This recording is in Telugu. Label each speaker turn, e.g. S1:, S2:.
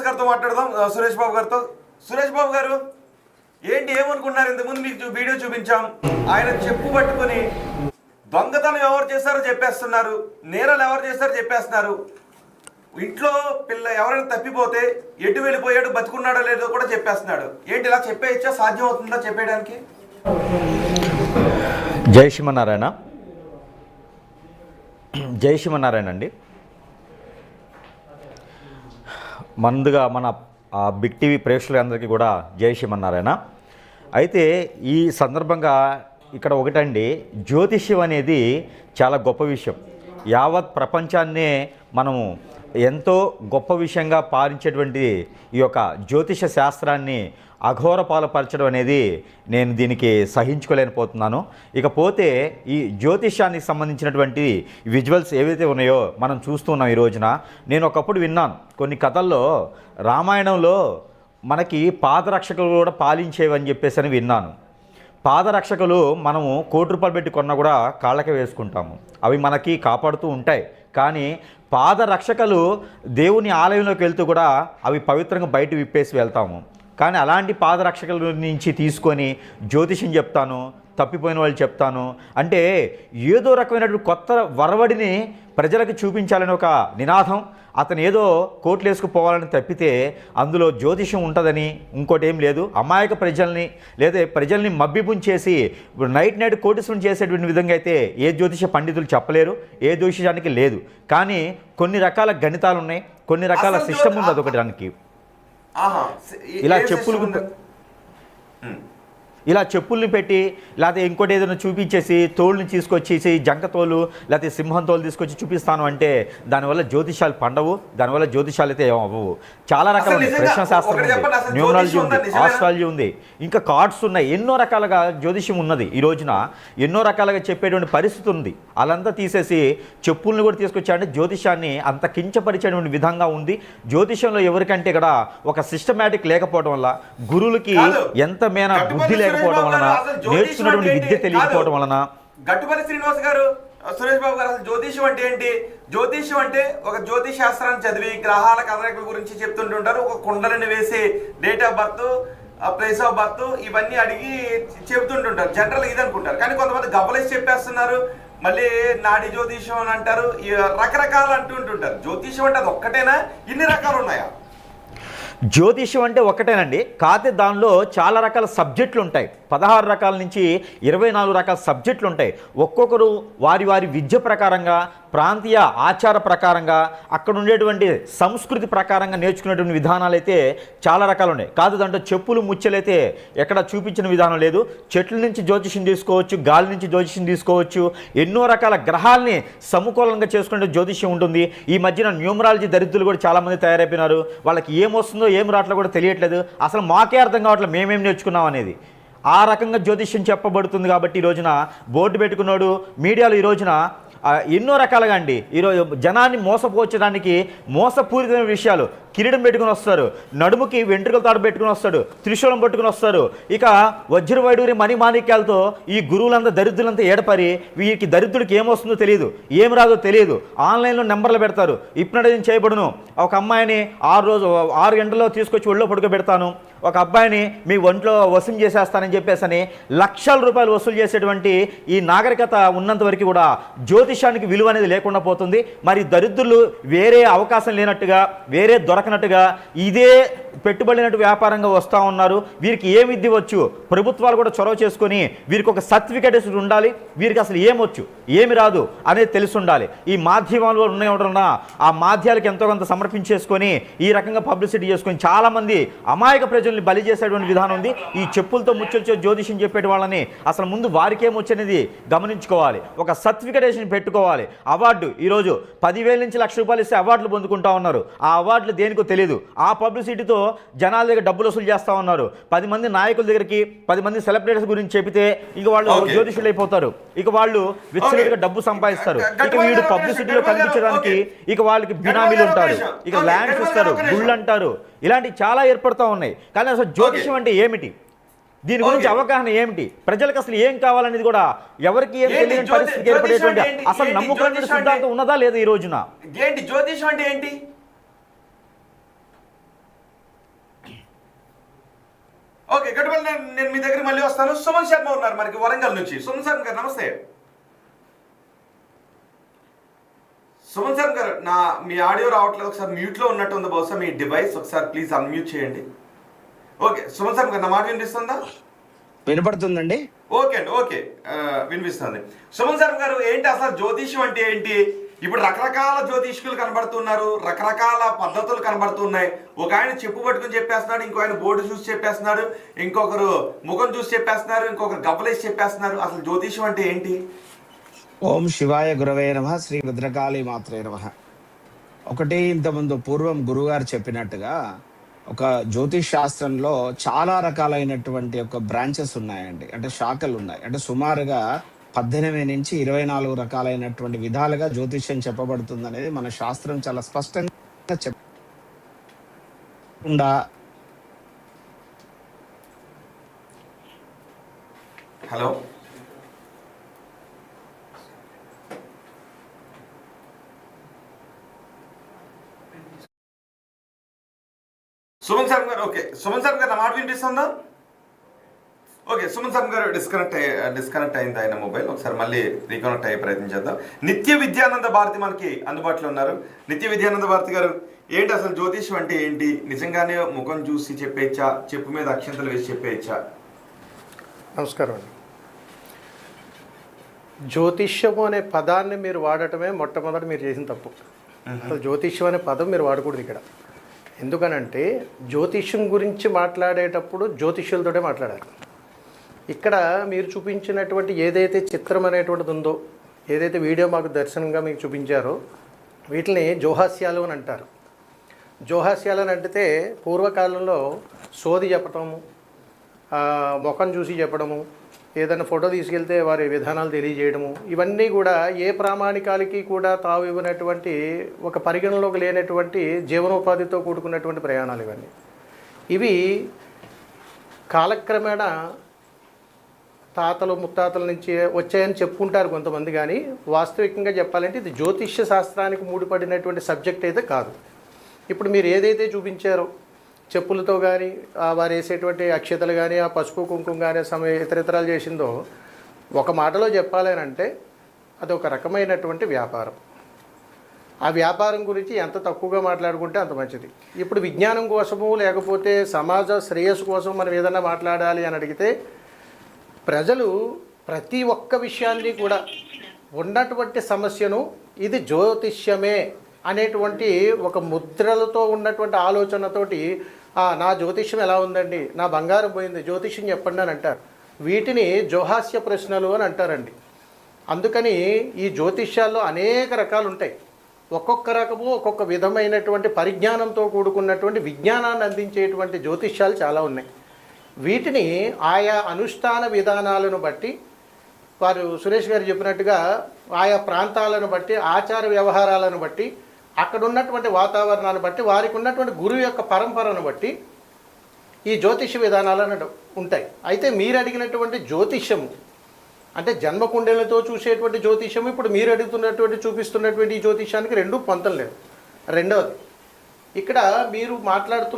S1: గారితో మాట్లాడదాం. సురేష్ బాబు గారితో. సురేష్ బాబు గారు ఏంటి ఏమనుకున్నారు? ఇంతకుముందు మీకు వీడియో చూపించాం. ఆయన చెప్పు పట్టుకుని దొంగతనం ఎవరు చేశారో చెప్పేస్తున్నారు, నేరాలు ఎవరు చేశారో చెప్పేస్తున్నారు. ఇంట్లో పిల్ల ఎవరైనా తప్పిపోతే ఎటు వెళ్ళిపోయాడు, బతుకున్నాడో లేదో కూడా చెప్పేస్తున్నాడు. ఏంటి ఇలా చెప్పేయచ్చా? సాధ్యం అవుతుందా చెప్పేయడానికి?
S2: జై శ్రీమన్నారాయణ. జై శ్రీమన్నారాయణ అండి. ముందుగా మన బిగ్ టీవీ ప్రేక్షకులందరికీ కూడా జై శ్రీమన్నారాయణ. అయితే ఈ సందర్భంగా ఇక్కడ ఒకటండి, జ్యోతిష్యం అనేది చాలా గొప్ప విషయం. యావత్ ప్రపంచాన్నే మనము ఎంతో గొప్ప విషయంగా పాలించేటువంటి ఈ యొక్క జ్యోతిష శాస్త్రాన్ని అఘోర పాలపరచడం అనేది నేను దీనికి సహించుకోలేకపోతున్నాను. ఇకపోతే ఈ జ్యోతిష్యానికి సంబంధించినటువంటి విజువల్స్ ఏవైతే ఉన్నాయో మనం చూస్తున్నాం ఈ రోజున. నేను ఒకప్పుడు విన్నాను కొన్ని కథల్లో, రామాయణంలో మనకి పాదరక్షకులు కూడా పాలించేవని చెప్పేసి అని విన్నాను. పాదరక్షకులు మనము ₹1,00,00,000 పెట్టి కొన్నా కూడా కాళ్ళకే వేసుకుంటాము, అవి మనకి కాపాడుతూ ఉంటాయి. కానీ పాదరక్షకులు దేవుని ఆలయంలోకి వెళ్తూ కూడా అవి పవిత్రంగా బయట విప్పేసి వెళ్తాము. కానీ అలాంటి పాదరక్షకుల నుంచి తీసుకొని జ్యోతిషం చెప్తాను, తప్పిపోయిన వాళ్ళు చెప్తాను అంటే ఏదో రకమైనటువంటి కొత్త వరవడిని ప్రజలకు చూపించాలని ఒక నినాదం. అతను ఏదో కోట్లు వేసుకుపోవాలని తప్పితే అందులో జ్యోతిషం ఉంటుందని ఇంకోటి ఏం లేదు. అమాయక ప్రజల్ని లేదా ప్రజల్ని మభ్యపుంచేసి నైట్ కోటిసం చేసేటువంటి విధంగా అయితే ఏ జ్యోతిష పండితులు చెప్పలేరు, ఏ జ్యోతిషానికి లేదు. కానీ కొన్ని రకాల గణితాలు ఉన్నాయి, కొన్ని రకాల సిస్టమ్ ఉంది అదొకటి దానికి. ఇలా చెప్పుల్ని పెట్టి లేకపోతే ఇంకోటి ఏదైనా చూపించేసి తోళ్ళని తీసుకొచ్చేసి జంక తోలు లేకపోతే సింహం తోలు తీసుకొచ్చి చూపిస్తాను అంటే దానివల్ల జ్యోతిషాలు పండవు, దానివల్ల జ్యోతిషాలు అయితే ఏమవ్వవు. చాలా రకాలు ఉన్నాయి. ప్రశ్నశాస్త్రం ఉంది, న్యూమరాలజీ ఉంది, ఆస్ట్రాలజీ ఉంది, ఇంకా కార్డ్స్ ఉన్నాయి. ఎన్నో రకాలుగా జ్యోతిష్యం ఉన్నది. ఈ రోజున ఎన్నో రకాలుగా చెప్పేటువంటి పరిస్థితి ఉంది. అలంతా తీసేసి చెప్పుల్ని కూడా తీసుకొచ్చారంటే జ్యోతిషాన్ని అంత కించపరిచేటువంటి విధంగా ఉంది. జ్యోతిషంలో ఎవరికంటే ఇక్కడ ఒక సిస్టమేటిక్ లేకపోవడం వల్ల, గురువులకి ఎంత మేన బుద్ధి లేకపోవడం వలన, నేర్చుకున్నటువంటి విద్య తెలియకపోవడం వలన.
S1: గట్టుపల్లి శ్రీనివాస్ గారు, సురేష్ బాబు గారు, అసలు జ్యోతిషం అంటే ఏంటి? జ్యోతిషం అంటే ఒక జ్యోతిష్ శాస్త్రాన్ని చదివి గ్రహాల కదలికల గురించి చెప్తుంటుంటారు. ఒక కుండలని వేసి date of birth, place of birth ఇవన్నీ అడిగి చెబుతుంటుంటారు. జనరల్ ఇది అనుకుంటారు. కానీ కొంతమంది గబ్బలేసి చెప్పేస్తున్నారు. మళ్ళీ నాడి జ్యోతిషం అని అంటారు, రకరకాలు అంటుంటుంటారు. జ్యోతిషం అంటే అది ఒక్కటేనా? ఇన్ని రకాలు ఉన్నాయా?
S2: జ్యోతిష్యం అంటే ఒక్కటేనండి, కాకపోతే దానిలో చాలా రకాల సబ్జెక్టులు ఉంటాయి. 16 రకాల నుంచి 24 రకాల సబ్జెక్టులు ఉంటాయి. ఒక్కొక్కరు వారి వారి విద్య ప్రకారంగా, ప్రాంతీయ ఆచార ప్రకారంగా, అక్కడ ఉండేటువంటి సంస్కృతి ప్రకారంగా నేర్చుకునేటువంటి విధానాలు అయితే చాలా రకాలు ఉన్నాయి. కాదు దాంట్లో చెప్పులు ముచ్చలైతే ఎక్కడ చూపించిన విధానం లేదు. చెట్ల నుంచి జ్యోతిష్యం తీసుకోవచ్చు, గాలి నుంచి జ్యోతిష్యం తీసుకోవచ్చు. ఎన్నో రకాల గ్రహాలని సమకూలంగా చేసుకునే జ్యోతిష్యం ఉంటుంది. ఈ మధ్యన న్యూమరాలజీ దరిద్రులు కూడా చాలామంది తయారైపోయినారు. వాళ్ళకి ఏమొస్తుందో ఏం రావట్లేదు కూడా తెలియట్లేదు. అసలు మాకే అర్థం కావట్లేదు మేమేం నేర్చుకున్నాం అనేది. ఆ రకంగా జ్యోతిష్యం చెప్పబడుతుంది. కాబట్టి ఈ రోజున బోర్డు పెట్టుకున్నాడు మీడియాలో. ఈ రోజున ఎన్నో రకాలుగా అండి ఈరోజు జనాన్ని మోసపోర్చడానికి మోసపూరితమైన విషయాలు. కిరీటం పెట్టుకుని వస్తారు, నడుముకి వెంట్రుకల తాడు పెట్టుకుని వస్తాడు, త్రిశూలం పట్టుకుని వస్తారు. ఇక వజ్ర వైడూరి మణిమాణిక్యాలతో ఈ గురువులంతా దరిద్రులంతా ఏడపరి వీరికి దరిద్రుడికి ఏమొస్తుందో తెలియదు, ఏం రాదో తెలియదు. ఆన్లైన్లో నెంబర్లు పెడతారు. హిప్నటైజింగ్ చేయబడును. ఒక అమ్మాయిని 6 గంటల్లో తీసుకొచ్చి ఒళ్ళో పడుకోబెడతాను, ఒక అబ్బాయిని మీ ఒంట్లో వసూలు చేసేస్తానని చెప్పేసి ₹1,00,000 వసూలు చేసేటువంటి ఈ నాగరికత ఉన్నంత వరకు కూడా జ్యోతిషానికి విలువ అనేది లేకుండా పోతుంది. మరి దరిద్రులు వేరే అవకాశం లేనట్టుగా, వేరే దొరకనట్టుగా ఇదే పెట్టుబడినట్టు వ్యాపారంగా వస్తూ ఉన్నారు. వీరికి ఏ విద్య వచ్చు? ప్రభుత్వాలు కూడా చొరవ చేసుకొని వీరికి ఒక సర్టిఫికేట్ ఉండాలి. వీరికి అసలు ఏమొచ్చు ఏమి రాదు అనేది తెలిసి ఉండాలి. ఈ మాధ్యమాలు ఉన్నాయన్నా ఆ మాధ్యాలకు ఎంతో కొంత సమర్పించేసుకొని ఈ రకంగా పబ్లిసిటీ చేసుకొని చాలామంది అమాయక ప్రజల్ని బలి చేసేటువంటి విధానం ఉంది. ఈ చెప్పులతో ముచ్చొచ్చే జ్యోతిషం చెప్పేటి వాళ్ళని అసలు ముందు వారికి ఏమొచ్చు అనేది గమనించుకోవాలి. ఒక సర్టిఫికేషన్ పెట్టుకోవాలి. అవార్డు ఈరోజు 10,000 నుంచి ₹1,00,000 ఇస్తే అవార్డులు పొందుకుంటా ఉన్నారు. ఆ అవార్డులు దేనికో తెలియదు. ఆ పబ్లిసిటీతో జనాల దగ్గర డబ్బులు వసూలు చేస్తూ ఉన్నారు. 10 మంది నాయకుల దగ్గరికి 10 మంది సెలబ్రిటీస్ గురించి చెబితే ఇక వాళ్ళు జ్యోతిషులు అయిపోతారు. ఇక వాళ్ళు విచ్చలవిడిగా డబ్బు సంపాదిస్తారు. ఇక వీడు పబ్లిసిటీలో కనిపించడానికి ఇక వాళ్ళకి బినామీలు ఉంటారు, ఇక ల్యాండ్స్ ఇస్తారు, గుళ్ళు అంటారు. ఇలాంటి చాలా ఏర్పడుతూ ఉన్నాయి. కానీ అసలు జ్యోతిషం అంటే ఏమిటి, దీని గురించి అవగాహన ఏమిటి, ప్రజలకు అసలు ఏం కావాలనేది కూడా ఎవరికి ఏం తెలియని పరిస్థితి ఏర్పడేటువంటి అసలు నమ్మకం సిద్ధాంతం ఉన్నదా లేదా ఈ రోజున?
S1: ఏంటి జ్యోతిషం అంటే ఏంటి? ఓకే గడ్డపల్లి, నేను మీ దగ్గర మళ్ళీ వస్తాను. సుమన్ శర్మ ఉన్నారు మనకి వరంగల్ నుంచి. సుమన్ శర్మ గారు నమస్తే. సుమన్ శర్మ గారు, మీ ఆడియో రావట్లేదు, ఒకసారి మ్యూట్లో ఉన్నట్టు ఉంది బహుశా మీ డివైస్, ఒకసారి ప్లీజ్ అన్మ్యూట్ చేయండి. ఓకే సుమన్ శర్మ గారు, నా మాట వినిపిస్తుందా?
S3: వినపడుతుందండి.
S1: ఓకే అండి, ఓకే వినిపిస్తుంది. సుమన్ శర్మ గారు, ఏంటి అసలు జ్యోతిష్యం అంటే ఏంటి? ఇప్పుడు రకరకాల జ్యోతిష్కులు కనబడుతున్నారు, రకరకాల పద్ధతులు కనబడుతున్నాయి. ఒక ఆయన చెప్పు పట్టుకుని చెప్పేస్తున్నాడు, ఇంకో ఆయన బోర్డు చూసి చెప్పేస్తున్నాడు, ఇంకొకరు ముఖం చూసి చెప్పేస్తున్నారు, ఇంకొకరు గబ్బలేసి చెప్పేస్తున్నారు. అసలు జ్యోతిష్యం అంటే ఏంటి?
S3: ఓం శివాయ గురవే నమః, శ్రీ భద్రకాళి మాత్రే నమః. ఒకటి, ఇంతకుముందు పూర్వం గురుగారు చెప్పినట్టుగా ఒక జ్యోతిష్ శాస్త్రంలో చాలా రకాలైనటువంటి ఒక బ్రాంచెస్ ఉన్నాయండి, అంటే శాఖలు ఉన్నాయి. అంటే సుమారుగా 18 నుంచి 24 రకాలైనటువంటి విధాలుగా జ్యోతిష్యం చెప్పబడుతుంది అనేది మన శాస్త్రం చాలా స్పష్టంగా చెప్పకుండా.
S1: హలో సుమన్ శర్మ గారు, ఓకే సుమన్ శర్మ గారు, నా మాట వినిపిస్తుందా? ఓకే సుమన్ శర్మ గారు డిస్కనెక్ట్ అయింది ఆయన మొబైల్. ఒకసారి మళ్ళీ రీకనెక్ట్ అయ్యే ప్రయత్నం చేద్దాం. నిత్య విద్యానంద భారతి మనకి అందుబాటులో ఉన్నారు. నిత్య విద్యానంద భారతి గారు, ఏంటి అసలు జ్యోతిష్యం అంటే ఏంటి? నిజంగానే ముఖం చూసి చెప్పేచ్చా? చెప్పు మీద అక్షంతలు వేసి చెప్పేచ్చా?
S4: నమస్కారం అండి. జ్యోతిష్యము అనే పదాన్ని మీరు వాడటమే మొట్టమొదటి మీరు చేసిన తప్పు. అసలు జ్యోతిష్యం అనే పదం మీరు వాడకూడదు ఇక్కడ. ఎందుకనంటే జ్యోతిష్యం గురించి మాట్లాడేటప్పుడు జ్యోతిష్యులతోటే మాట్లాడాలి. ఇక్కడ మీరు చూపించినటువంటి ఏదైతే చిత్రం అనేటువంటిది ఉందో, ఏదైతే వీడియో మాకు దర్శనంగా మీకు చూపించారో, వీటిని జోహాస్యాలు అని అంటారు. జోహాస్యాలు అని అంటే పూర్వకాలంలో సోది చెప్పటము, ముఖం చూసి చెప్పడము, ఏదైనా ఫోటో తీసుకెళ్తే వారి విధానాలు తెలియజేయడము, ఇవన్నీ కూడా ఏ ప్రామాణికాలకి కూడా తావు ఇవ్వనటువంటి, ఒక పరిగణలోకి లేనటువంటి జీవనోపాధితో కూడుకున్నటువంటి ప్రయాణాలు ఇవన్నీ. ఇవి కాలక్రమేణా తాతలు ముత్తాతల నుంచి వచ్చాయని చెప్పుకుంటారు కొంతమంది, కానీ వాస్తవికంగా చెప్పాలంటే ఇది జ్యోతిష్య శాస్త్రానికి ముడిపడినటువంటి సబ్జెక్ట్ అయితే కాదు. ఇప్పుడు మీరు ఏదైతే చూపించారో చెప్పులతో కానీ, వారు వేసేటువంటి అక్షతలు కానీ, ఆ పసుపు కుంకుమ కానీ, ఇతరితరాలు చేసిందో, ఒక మాటలో చెప్పాలని అంటే అది ఒక రకమైనటువంటి వ్యాపారం. ఆ వ్యాపారం గురించి ఎంత తక్కువగా మాట్లాడుకుంటే అంత మంచిది. ఇప్పుడు విజ్ఞానం కోసము లేకపోతే సమాజ శ్రేయస్సు కోసం మనం ఏదైనా మాట్లాడాలి అని అడిగితే, ప్రజలు ప్రతి ఒక్క విషయాన్ని కూడా ఉన్నటువంటి సమస్యను ఇది జ్యోతిష్యమే అనేటువంటి ఒక ముద్రలతో ఉన్నటువంటి ఆలోచనతోటి నా జ్యోతిష్యం ఎలా ఉందండి, నా బంగారం పోయింది, జ్యోతిష్యం చెప్పండి అని అంటారు. వీటిని జోహాస్య ప్రశ్నలు అని అంటారండి. అందుకని ఈ జ్యోతిష్యాల్లో అనేక రకాలు ఉంటాయి. ఒక్కొక్క రకము ఒక్కొక్క విధమైనటువంటి పరిజ్ఞానంతో కూడుకున్నటువంటి విజ్ఞానాన్ని అందించేటువంటి జ్యోతిష్యాలు చాలా ఉన్నాయి. వీటిని ఆయా అనుష్ఠాన విధానాలను బట్టి, వారు సురేష్ గారు చెప్పినట్టుగా ఆయా ప్రాంతాలను బట్టి, ఆచార వ్యవహారాలను బట్టి, అక్కడ ఉన్నటువంటి వాతావరణాన్ని బట్టి, వారికి ఉన్నటువంటి గురువు యొక్క పరంపరను బట్టి ఈ జ్యోతిష విధానాలను ఉంటాయి. అయితే మీరు అడిగినటువంటి జ్యోతిష్యము అంటే జన్మకుండలతో చూసేటువంటి జ్యోతిష్యము, ఇప్పుడు మీరు అడుగుతున్నటువంటి చూపిస్తున్నటువంటి ఈ జ్యోతిష్యానికి రెండూ పొంతం లేదు. రెండవది, ఇక్కడ మీరు మాట్లాడుతున్న